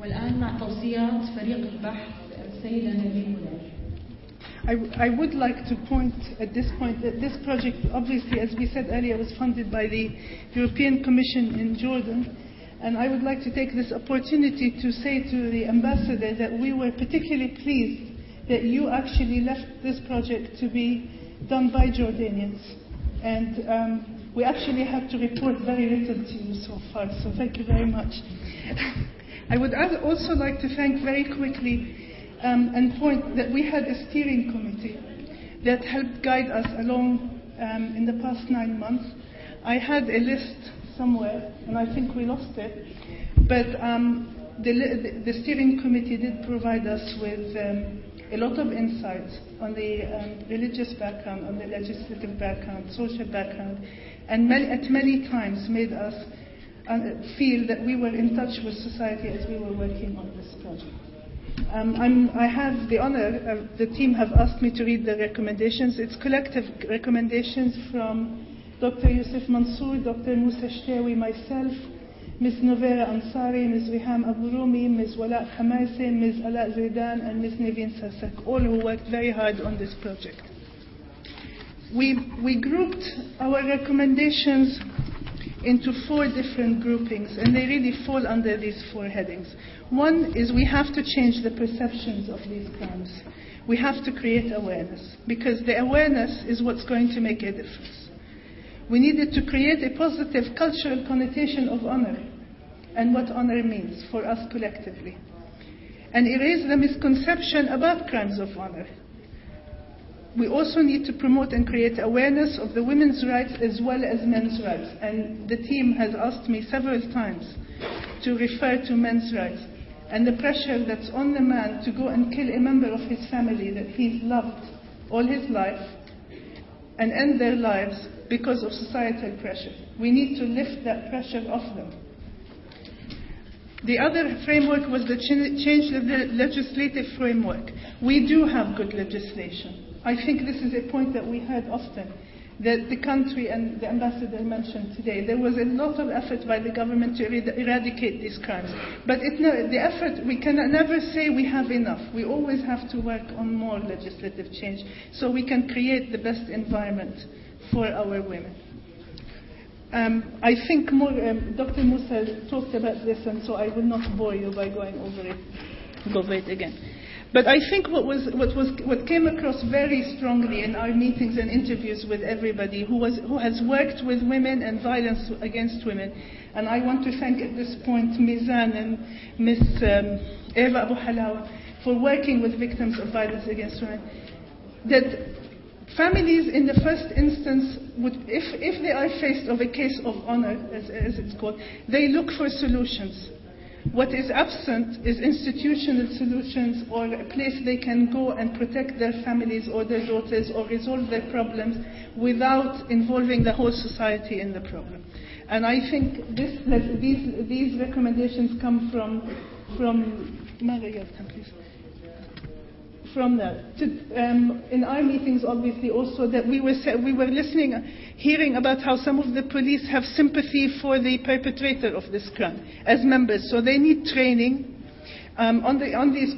والآن مع توصيات فريق البحث السيدة نبيل مولاد. I would like to point at this point that this project, obviously, as we said earlier, was funded by the European Commission in Jordan. And I would like to take this opportunity to say to the ambassador that we were particularly pleased that you actually left this project to be done by Jordanians. And we actually have to report very little to you so far, so thank you very much. I would also like to thank very quickly and point that we had a steering committee that helped guide us along in the past 9 months. I had a list somewhere, and I think we lost it, but the steering committee did provide us with a lot of insights on the religious background, on the legislative background, social background, and at many times made us feel that we were in touch with society as we were working on this project. I have the honor, the team have asked me to read the recommendations. It's collective recommendations from Dr. Yusuf Mansour, Dr. Musa Shtawi, myself, Ms. Novera Ansari, Ms. Riham Aburumi, Ms. Wala Hamaise, Ms. Ala Zaidan, and Ms. Naveen Sasak, all who worked very hard on this project. We grouped our recommendations into 4 different groupings, and they really fall under these 4 headings. One is we have to change the perceptions of these crimes. We have to create awareness, because the awareness is what's going to make a difference. We needed to create a positive cultural connotation of honor and what honor means for us collectively, and erase the misconception about crimes of honor. We also need to promote and create awareness of the women's rights as well as men's rights. And the team has asked me several times to refer to men's rights and the pressure that's on the man to go and kill a member of his family that he's loved all his life and end their lives because of societal pressure. We need to lift that pressure off them. The other framework was the change of the legislative framework. We do have good legislation. I think this is a point that we heard often, that the country and the ambassador mentioned today. There was a lot of effort by the government to eradicate these crimes. But the effort, we can never say we have enough. We always have to work on more legislative change so we can create the best environment for our women. I think Dr. Musa talked about this, and so I will not bore you by going over it again. But I think what came across very strongly in our meetings and interviews with everybody who has worked with women and violence against women, and I want to thank at this point Mizan and Ms. Eva Abu Halawa for working with victims of violence against women, that families in the first instance would, if they are faced of a case of honor, as it's called, they look for solutions. What is absent is institutional solutions or a place they can go and protect their families or their daughters or resolve their problems without involving the whole society in the problem. And I think these recommendations come from that. In our meetings, obviously, also that we were hearing about how some of the police have sympathy for the perpetrator of this crime as members. So they need training on these